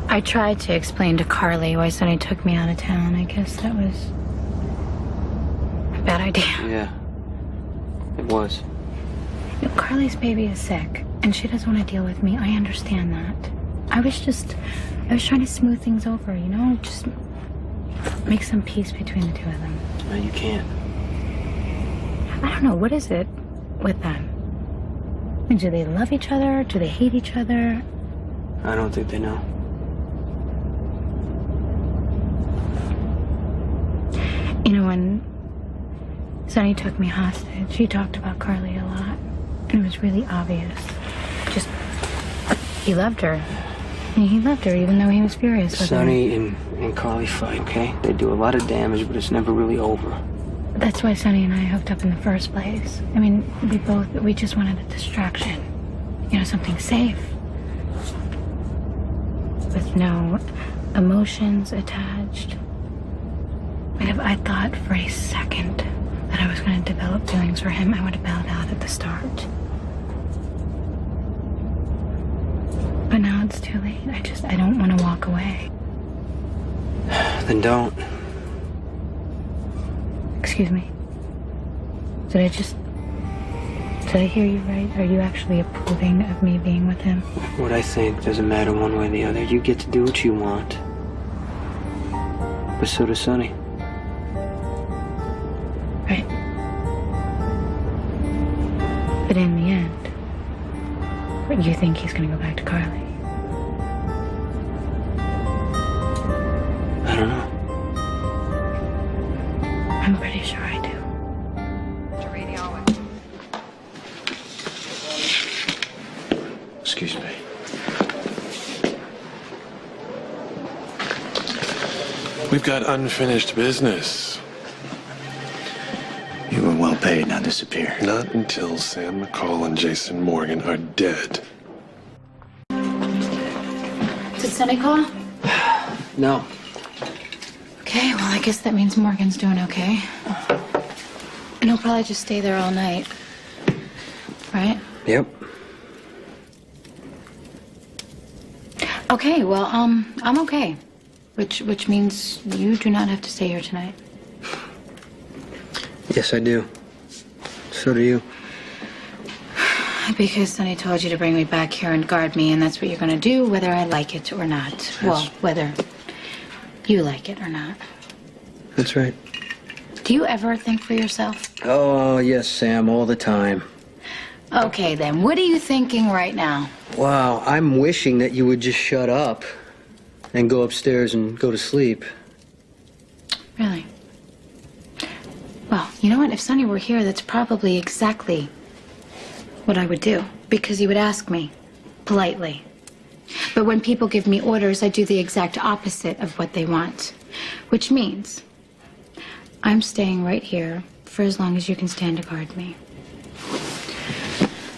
I tried to explain to Carly why Sonny took me out of town. I guess that was a bad idea. Yeah, it was. Carly's baby is sick, and she doesn't want to deal with me. I understand that. I was trying to smooth things over, you know? Just make some peace between the two of them. No, you can't. I don't know, what is it with them? I mean, do they love each other? Do they hate each other? I don't think they know. You know, when Sonny took me hostage, he talked about Carly a lot. And it was really obvious. Just, he loved her. And he loved her even though he was furious with her. Sonny and Carly fight, okay? They do a lot of damage, but it's never really over. That's why Sonny and I hooked up in the first place. I mean, we just wanted a distraction. You know, something safe. With no emotions attached. I mean, if I thought for a second that I was going to develop feelings for him, I would have bailed out at the start. But now it's too late. I don't want to walk away. Then don't. Excuse me. Did I hear you right? Are you actually approving of me being with him? What I think doesn't matter one way or the other. You get to do what you want. But so does Sonny. Right. But in the end, you think he's gonna go back to Carly? I don't know. I'm pretty sure I do. Excuse me. We've got unfinished business. You were well paid, now disappear. Not until Sam McCall and Jason Morgan are dead. Did Sonny call? No. Okay, well, I guess that means Morgan's doing okay. And he'll probably just stay there all night. Right? Yep. Okay, well, I'm okay. Which means you do not have to stay here tonight. Yes, I do. So do you. Because Sonny told you to bring me back here and guard me, and that's what you're gonna do, whether I like it or not. Yes. Well, whether you like it or not. That's right. Do you ever think for yourself? Oh, yes, Sam, all the time. Okay, then, what are you thinking right now? Wow, I'm wishing that you would just shut up and go upstairs and go to sleep. Really? Well, you know what? If Sonny were here, that's probably exactly what I would do. Because he would ask me, politely. But when people give me orders, I do the exact opposite of what they want. Which means I'm staying right here for as long as you can stand to guard me.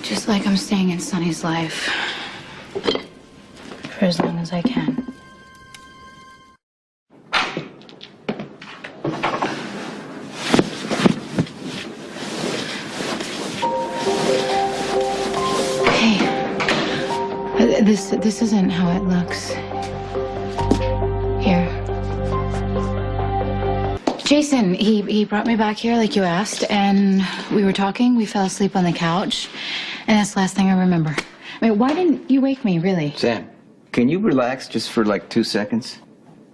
Just like I'm staying in Sonny's life for as long as I can. This isn't how it looks. Here. Jason, he brought me back here like you asked, and we were talking. We fell asleep on the couch, and that's the last thing I remember. I mean, why didn't you wake me, really? Sam, can you relax just for like 2 seconds?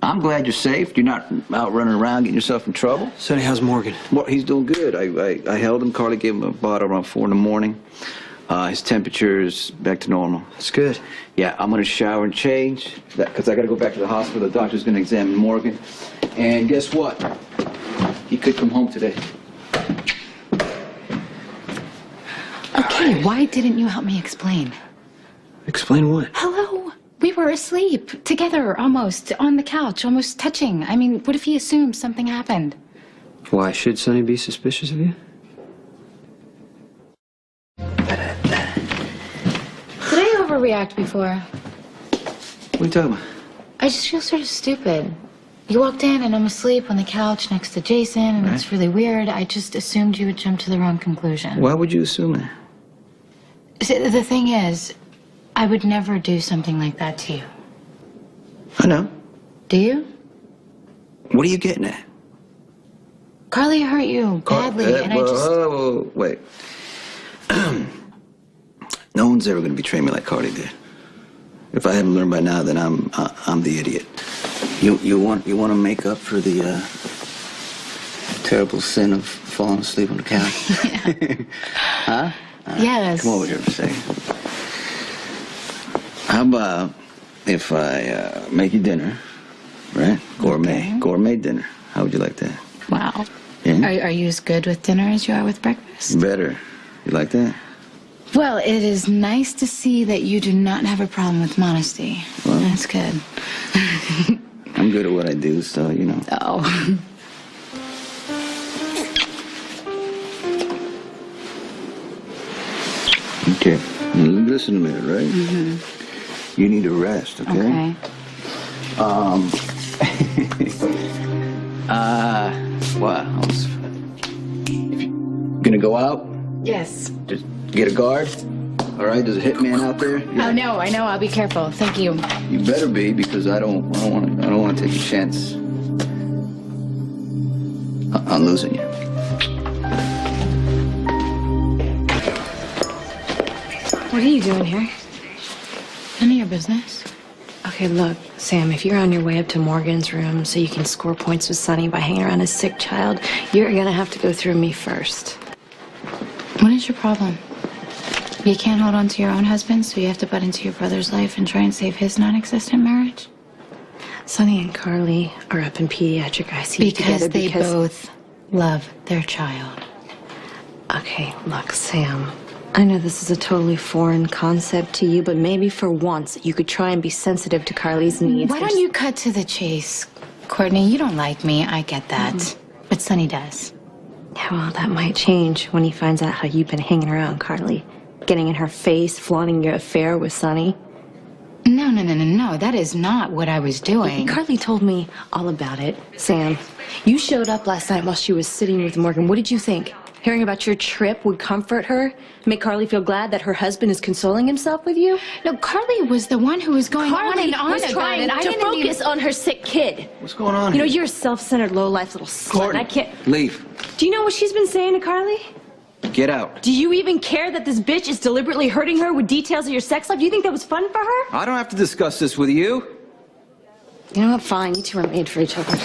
I'm glad you're safe. You're not out running around getting yourself in trouble. Sonny, how's Morgan? Well, he's doing good. I held him. Carly gave him a bottle around 4 in the morning. His temperature is back to normal. That's good. Yeah, I'm going to shower and change because I got to go back to the hospital. The doctor's going to examine Morgan. And guess what? He could come home today. Okay, why didn't you help me explain? Explain what? Hello? We were asleep, together, almost, on the couch, almost touching. I mean, what if he assumed something happened? Why, should Sonny be suspicious of you? Did I overreact before? What are you talking about? I just feel sort of stupid. You walked in and I'm asleep on the couch next to Jason, and Right. it's really weird. I just assumed you would jump to the wrong conclusion. Why would you assume that? See, the thing is, I would never do something like that to you. I know. Do you? What are you getting at? Carly hurt you badly, and I just... Wait. No one's ever going to betray me like Carly did. If I haven't learned by now, then I'm the idiot. You want to make up for the terrible sin of falling asleep on the couch? Yeah. Huh? Yes. Come over here for a second. How about if I make you dinner, right? Gourmet dinner. How would you like that? Wow. Yeah? Are you as good with dinner as you are with breakfast? Better. You like that? Well, it is nice to see that you do not have a problem with modesty. Well, that's good. I'm good at what I do, so, you know. Oh. Okay. Now, listen to me, right? Mm-hmm. You need to rest, okay? Okay. What else? If you're gonna go out, Yes. just get a guard. All right, there's a hitman out there. Oh no, I know. I'll be careful. Thank you. You better be, because I don't want to take a chance on losing you. What are you doing here? None of your business. Okay, look, Sam, if you're on your way up to Morgan's room so you can score points with Sonny by hanging around a sick child, you're gonna have to go through me first. What is your problem? You can't hold on to your own husband, so you have to butt into your brother's life and try and save his non-existent marriage? Sonny and Carly are up in pediatric ICU together Because they both love their child. Okay, look, Sam, I know this is a totally foreign concept to you, but maybe for once you could try and be sensitive to Carly's needs. Why don't you cut to the chase? Courtney, you don't like me, I get that. But Sonny does. Yeah, well, that might change when he finds out how you've been hanging around Carly. Getting in her face, flaunting your affair with Sonny. No, that is not what I was doing. Carly told me all about it. Sam, you showed up last night while she was sitting with Morgan. What did you think? Hearing about your trip would comfort her? Make Carly feel glad that her husband is consoling himself with you? No, Carly was the one who was going on and on was about trying it. I to didn't focus even... on her sick kid. What's going on You know, here? you're a self-centered, low-life little slut. Courtney, I can't... leave. Do you know what she's been saying to Carly? Get out. Do you even care that this bitch is deliberately hurting her with details of your sex life? Do you think that was fun for her? I don't have to discuss this with you. You know what? Fine. You two are made for each other.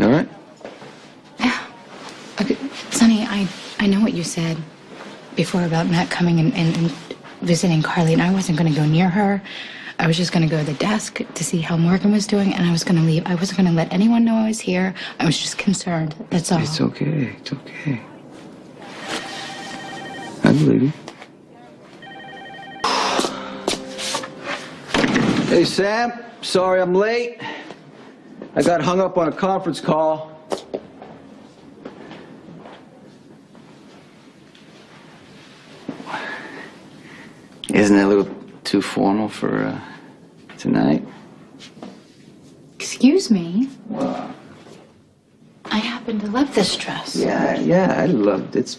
All right? Yeah. Okay, Sonny, I know what you said before about Matt coming and visiting Carly, and I wasn't going to go near her. I was just going to go to the desk to see how Morgan was doing, and I was going to leave. I wasn't going to let anyone know I was here. I was just concerned. That's all. It's okay. It's okay. I believe you. Hey, Sam. Sorry I'm late. I got hung up on a conference call. Isn't that a little too formal for tonight? Excuse me. Well, I happen to love this dress. yeah, I loved it.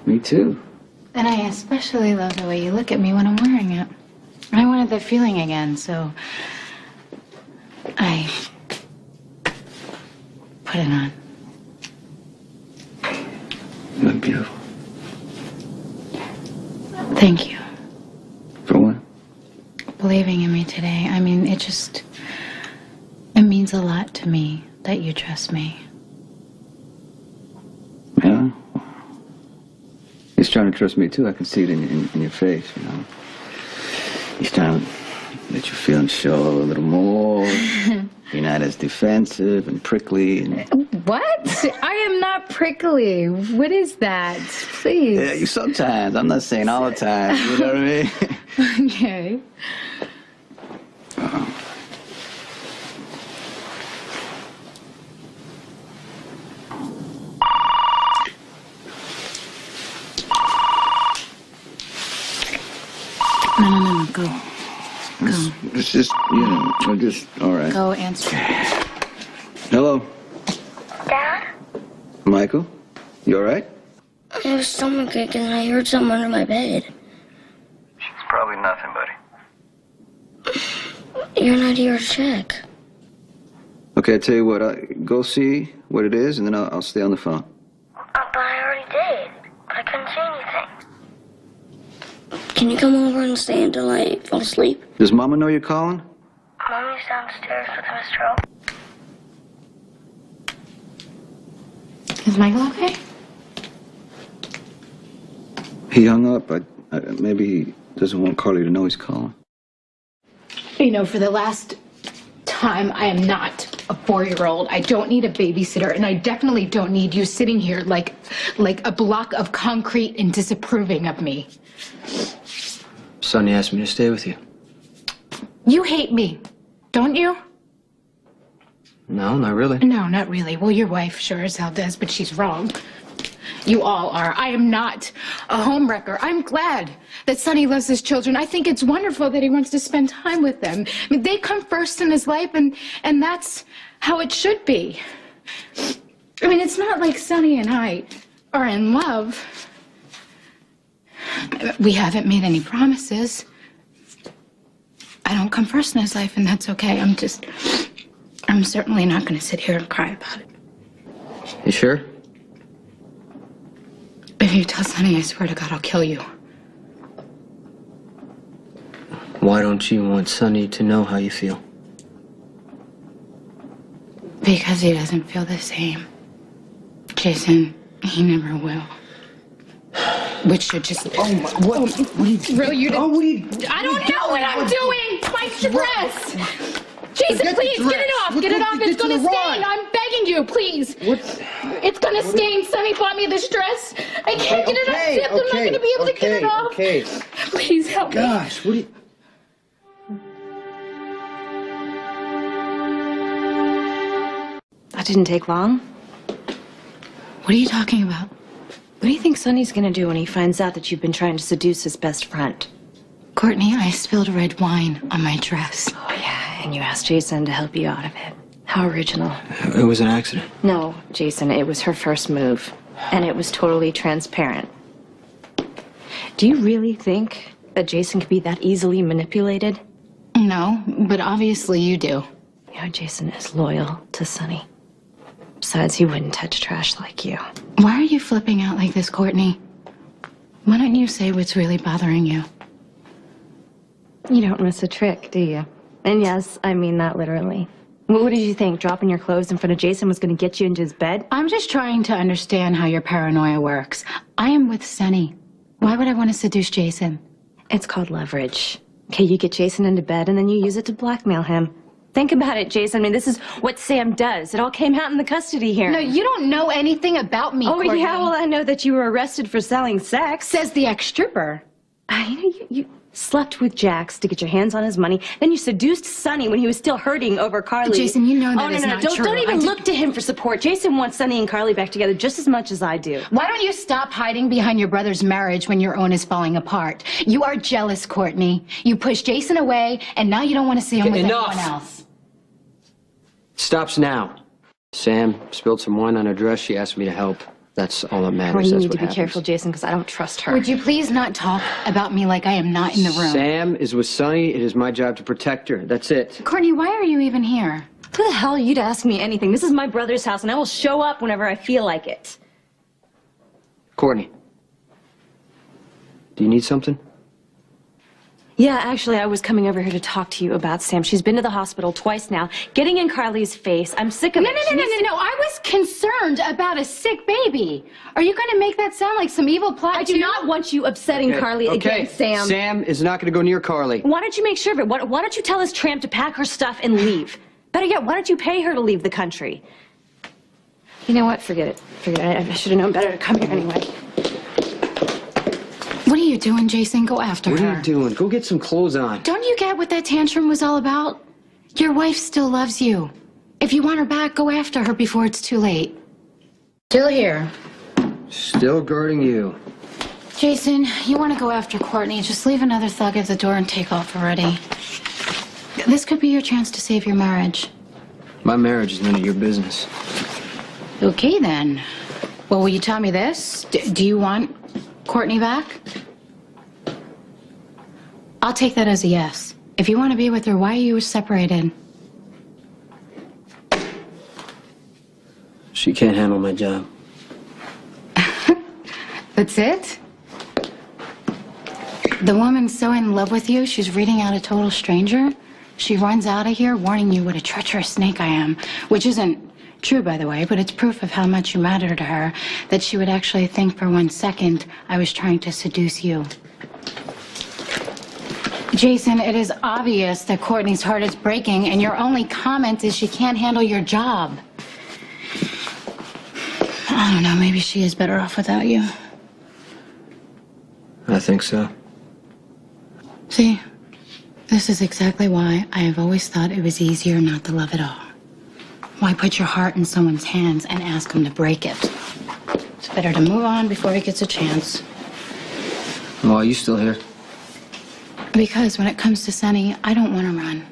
Me too. And I especially love the way you look at me when I'm wearing it. I wanted that feeling again, so I put it on. You look beautiful. Thank you. For what? Believing in me today. I mean, it means a lot to me that you trust me. Yeah? He's trying to trust me too. I can see it in your face, you know. He's trying to let your feelings show a little more. You're not as defensive and prickly. And... What? I am not prickly. What is that? Please. Yeah, you sometimes. I'm not saying all the time. You know what I mean? Okay. No, go. Go. It's just, you know, all right. Go answer. Hello, Dad? Michael? You all right? I have a stomachache and I heard something under my bed. She's probably not Nothing, buddy. You're not here to check. Okay, I tell you what. Go see what it is, and then I'll stay on the phone. But I already did. I couldn't see anything. Can you come over and stay until I fall asleep? Does Mama know you're calling? Mommy's downstairs with Mr. O. Is Michael okay? He hung up. Maybe he doesn't want Carly to know he's calling. You know, for the last time, I am not a 4-year-old. I don't need a babysitter, and I definitely don't need you sitting here like a block of concrete and disapproving of me. Sonny asked me to stay with you. You hate me, don't you? No, not really. No, not really. Well, your wife sure as hell does, but she's wrong. You all are. I am not a homewrecker. I'm glad that Sonny loves his children. I think it's wonderful that he wants to spend time with them. I mean, they come first in his life, and that's how it should be. I mean, it's not like Sonny and I are in love. We haven't made any promises. I don't come first in his life, and that's okay. I'm certainly not going to sit here and cry about it. You sure? If you tell Sonny, I swear to God, I'll kill you. Why don't you want Sonny to know how you feel? Because he doesn't feel the same. Jason, he never will. Which should just... What are you... Really, you didn't... Oh, what are you... I don't know what I'm doing! My dress! Jason, please, get it off! Get it off! It's gonna stain! I'm begging you, please! It's gonna stain! Sonny bought me this dress! I can't get it unzipped! I'm not gonna be able to get it off! Okay. Please help me. Gosh, what are you... That didn't take long. What are you talking about? What do you think Sonny's gonna do when he finds out that you've been trying to seduce his best friend? Courtney, I spilled red wine on my dress. Oh, yeah, and you asked Jason to help you out of it. How original. It was an accident. No, Jason, it was her first move, and it was totally transparent. Do you really think that Jason could be that easily manipulated? No, but obviously you do. You know, Jason is loyal to Sonny. Besides, he wouldn't touch trash like you. Why are you flipping out like this, Courtney? Why don't you say what's really bothering you? You don't miss a trick, do you? And yes, I mean that literally. What did you think? Dropping your clothes in front of Jason was going to get you into his bed? I'm just trying to understand how your paranoia works. I am with Sonny. Why would I want to seduce Jason? It's called leverage. Okay, you get Jason into bed and then you use it to blackmail him. Think about it, Jason. I mean, this is what Sam does. It all came out in the custody hearing. No, you don't know anything about me, Oh, Courtney. yeah, well, I know that you were arrested for selling sex. Says the ex-stripper. You slept with Jax to get your hands on his money. Then you seduced Sonny when he was still hurting over Carly. Jason, you know that is not true. Don't even look to him for support. Jason wants Sonny and Carly back together just as much as I do. Why don't you stop hiding behind your brother's marriage when your own is falling apart? You are jealous, Courtney. You pushed Jason away, and now you don't want to see him with Enough. anyone else. Stops now. Sam spilled some wine on her dress. She asked me to help. That's all that matters. Well, you That's need what to be happens. careful, Jason, because I don't trust her. Would you please not talk about me like I am not in the room? Sam is with Sonny. It is my job to protect her. That's it. Courtney, why are you even here? Who the hell are you to ask me anything? This is my brother's house, and I will show up whenever I feel like it. Courtney, do you need something? Yeah, actually, I was coming over here to talk to you about Sam. She's been to the hospital twice now, getting in Carly's face. I'm sick of it. No. I was concerned about a sick baby. Are you going to make that sound like some evil plot? I do not want you upsetting Carly again, Sam. Sam is not going to go near Carly. Why don't you make sure of it? Why don't you tell this tramp to pack her stuff and leave? Better yet, why don't you pay her to leave the country? You know what? Forget it. I should have known better to come here anyway. What are you doing, Jason? Go after What her. are you doing? Go get some clothes on. Don't you get what that tantrum was all about? Your wife still loves you. If you want her back, go after her before it's too late. Still here. Still guarding you. Jason, you want to go after Courtney, just leave another thug at the door and take off already. This could be your chance to save your marriage. My marriage is none of your business. Okay, then. Well, will you tell me this? Do you want Courtney back? I'll take that as a yes. If you want to be with her, why are you separated? She can't handle my job. That's it? The woman's so in love with you, she's reading out a total stranger. She runs out of here warning you what a treacherous snake I am, which isn't true, by the way, but it's proof of how much you matter to her, that she would actually think for 1 second I was trying to seduce you. Jason, it is obvious that Courtney's heart is breaking, and your only comment is she can't handle your job. I don't know, maybe she is better off without you. I think so. See, this is exactly why I have always thought it was easier not to love at all. Why put your heart in someone's hands and ask them to break it? It's better to move on before he gets a chance. Why are you still here? Because when it comes to Sonny, I don't want to run.